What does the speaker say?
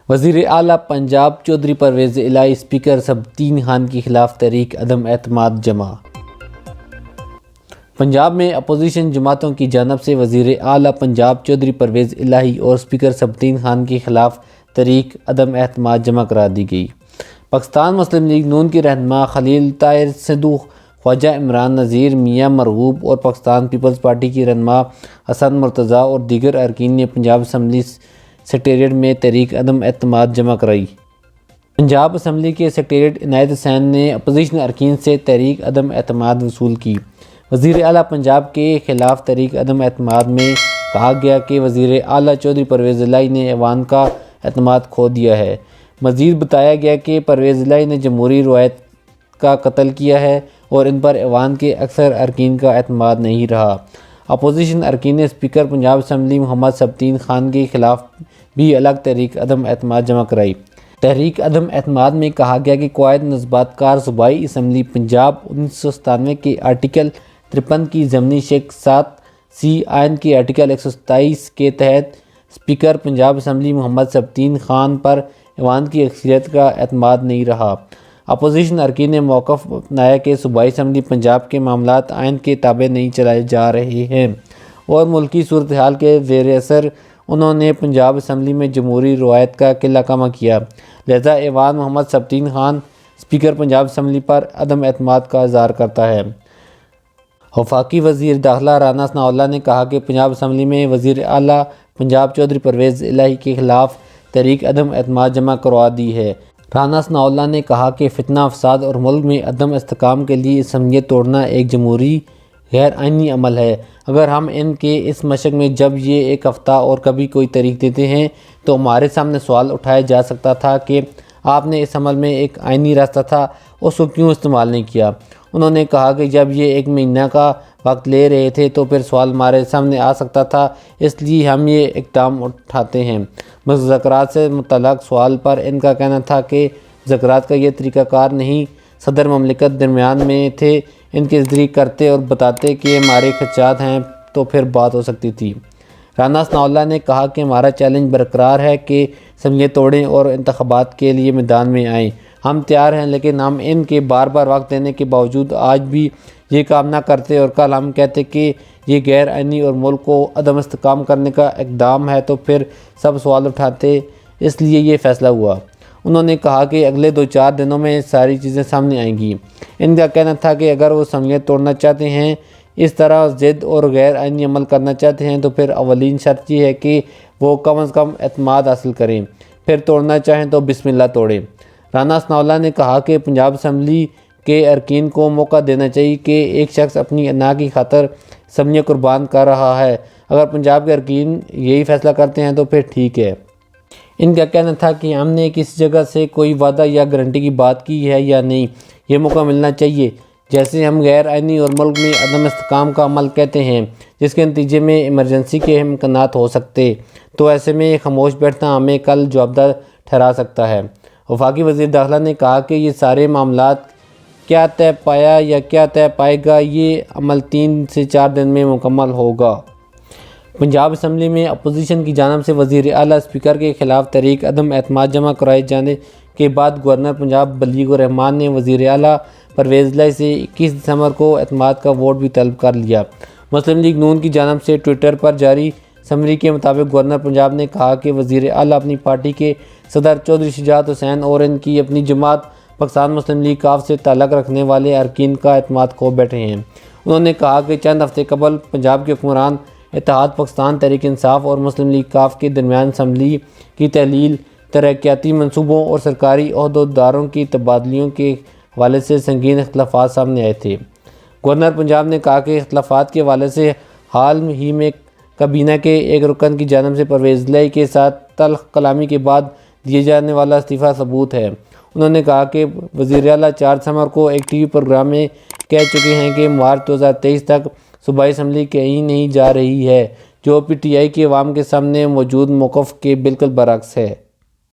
وزیر اعلیٰ پنجاب چودھری پرویز الہی اسپیکر سبطین خان کے خلاف تحریک عدم اعتماد جمع۔ پنجاب میں اپوزیشن جماعتوں کی جانب سے وزیر اعلیٰ پنجاب چودھری پرویز الہی اور اسپیکر سبطین خان کے خلاف تحریک عدم اعتماد جمع کرا دی گئی۔ پاکستان مسلم لیگ نون کے رہنما خلیل طاہر سندھو، خواجہ عمران نذیر، میاں مرغوب اور پاکستان پیپلز پارٹی کی رہنما حسن مرتضیٰ اور دیگر اراکین نے پنجاب اسمبلی سیکریٹریٹ میں تحریک عدم اعتماد جمع کرائی۔ پنجاب اسمبلی کے سیکریٹری عنایت حسین نے اپوزیشن اراکین سے تحریک عدم اعتماد وصول کی۔ وزیر اعلیٰ پنجاب کے خلاف تحریک عدم اعتماد میں کہا گیا کہ وزیر اعلیٰ چودھری پرویز الہی نے ایوان کا اعتماد کھو دیا ہے۔ مزید بتایا گیا کہ پرویز الہی نے جمہوری روایت کا قتل کیا ہے اور ان پر ایوان کے اکثر اراکین کا اعتماد نہیں رہا۔ اپوزیشن اراکین نے اسپیکر پنجاب اسمبلی محمد سبطین خان کے خلاف بھی الگ تحریک عدم اعتماد جمع کرائی۔ تحریک عدم اعتماد میں کہا گیا کہ قائد نسبات کار صوبائی اسمبلی پنجاب 1997 کے آرٹیکل 53 کی ضمنی شق 7C آئین کے آرٹیکل 127 کے تحت اسپیکر پنجاب اسمبلی محمد سبطین خان پر ایوان کی اکثریت کا اعتماد نہیں رہا۔ اپوزیشن اراکین نے موقف اپنایا کہ صوبائی اسمبلی پنجاب کے معاملات آئین کے تابع نہیں چلائے جا رہے ہیں اور ملکی صورتحال کے زیر اثر انہوں نے پنجاب اسمبلی میں جمہوری روایت کا قلہ کما کیا، لہذا ایوان محمد سبطین خان اسپیکر پنجاب اسمبلی پر عدم اعتماد کا اظہار کرتا ہے۔ وفاقی وزیر داخلہ رانا ثناءاللہ نے کہا کہ پنجاب اسمبلی میں وزیر اعلیٰ پنجاب چودھری پرویز الہی کے خلاف تحریک عدم اعتماد جمع کروا دی ہے۔ رانا ثناءاللہ نے کہا کہ فتنہ فساد اور ملک میں عدم استحکام کے لیے اسمبلیت توڑنا ایک جمہوری غیر آئینی عمل ہے۔ اگر ہم ان کے اس مشق میں جب یہ ایک ہفتہ اور کبھی کوئی تاریخ دیتے ہیں تو ہمارے سامنے سوال اٹھایا جا سکتا تھا کہ آپ نے اس عمل میں ایک آئینی راستہ تھا، اس کو کیوں استعمال نہیں کیا۔ انہوں نے کہا کہ جب یہ 1 مہینہ کا وقت لے رہے تھے تو پھر سوال ہمارے سامنے آ سکتا تھا، اس لیے ہم یہ اقدام اٹھاتے ہیں۔ مذاکرات سے متعلق سوال پر ان کا کہنا تھا کہ مذاکرات کا یہ طریقہ کار نہیں، صدر مملکت درمیان میں تھے، ان کے ذریعے کرتے اور بتاتے کہ ہمارے خدشات ہیں تو پھر بات ہو سکتی تھی۔ رانا ثناءاللہ نے کہا کہ ہمارا چیلنج برقرار ہے کہ اسمبلیت توڑیں اور انتخابات کے لیے میدان میں آئیں۔ ہم تیار ہیں، لیکن ہم ان کے بار بار وقت دینے کے باوجود آج بھی یہ کام نہ کرتے اور کل ہم کہتے کہ یہ غیر آئینی اور ملک کو عدم استحکام کرنے کا اقدام ہے تو پھر سب سوال اٹھاتے، اس لیے یہ فیصلہ ہوا۔ انہوں نے کہا کہ اگلے 2-4 دنوں میں ساری چیزیں سامنے آئیں گی۔ ان کا کہنا تھا کہ اگر وہ اسمبلیت توڑنا چاہتے ہیں، اس طرح ضد اور غیر آئینی عمل کرنا چاہتے ہیں تو پھر اولین شرط یہ ہے کہ وہ کم از کم اعتماد حاصل کریں، پھر توڑنا چاہیں تو بسم اللہ توڑیں۔ رانا ثناءاللہ نے کہا کہ پنجاب اسمبلی کے اراکین کو موقع دینا چاہیے کہ ایک شخص اپنی انا کی خاطر اسمبلیاں قربان کر رہا ہے، اگر پنجاب کے اراکین یہی فیصلہ کرتے ہیں تو پھر ٹھیک ہے۔ ان کا کہنا تھا کہ ہم نے کسی جگہ سے کوئی وعدہ یا گارنٹی کی بات کی ہے یا نہیں، یہ موقع ملنا چاہیے۔ جیسے ہم غیر آئینی اور ملک میں عدم استحکام کا عمل کہتے ہیں جس کے نتیجے میں ایمرجنسی کے امکانات ہو سکتے، تو ایسے میں خاموش بیٹھنا ہمیں کل جوابدہ ٹھہرا سکتا ہے۔ وفاقی وزیر داخلہ نے کہا کہ یہ سارے معاملات کیا طے پایا یا کیا طے پائے گا، یہ عمل 3 سے 4 دن میں مکمل ہوگا۔ پنجاب اسمبلی میں اپوزیشن کی جانب سے وزیر اعلیٰ اسپیکر کے خلاف تحریک عدم اعتماد جمع کرائے جانے کے بعد گورنر پنجاب بلیغ الرحمان نے وزیر اعلیٰ پرویز الہی سے 21 دسمبر کو اعتماد کا ووٹ بھی طلب کر لیا۔ مسلم لیگ نون کی جانب سے ٹویٹر پر جاری سمری کے مطابق گورنر پنجاب نے کہا کہ وزیر اعلیٰ اپنی پارٹی کے صدر چودھری شجاعت حسین اور ان کی اپنی جماعت پاکستان مسلم لیگ کاف سے تعلق رکھنے والے اراکین کا اعتماد کھو بیٹھے ہیں۔ انہوں نے کہا کہ چند ہفتے قبل پنجاب کے حکمران اتحاد پاکستان تحریک انصاف اور مسلم لیگ کاف کے درمیان اسمبلی کی تحلیل، ترقیاتی منصوبوں اور سرکاری عہدیداروں کی تبادلیوں کے حوالے سے سنگین اختلافات سامنے آئے تھے۔ گورنر پنجاب نے کہا کہ اختلافات کے حوالے سے حال ہی میں کابینہ کے ایک رکن کی جانب سے پرویز الہی کے ساتھ تلخ کلامی کے بعد دیے جانے والا استعفیٰ ثبوت ہے۔ انہوں نے کہا کہ وزیر اعلیٰ 4 دسمبر کو ایک ٹی وی پروگرام میں کہہ چکے ہیں کہ مارچ 2023 تک صوبائی اسمبلی کہیں نہیں جا رہی ہے، جو پی ٹی آئی کے عوام کے سامنے موجود موقف کے بالکل برعکس ہے۔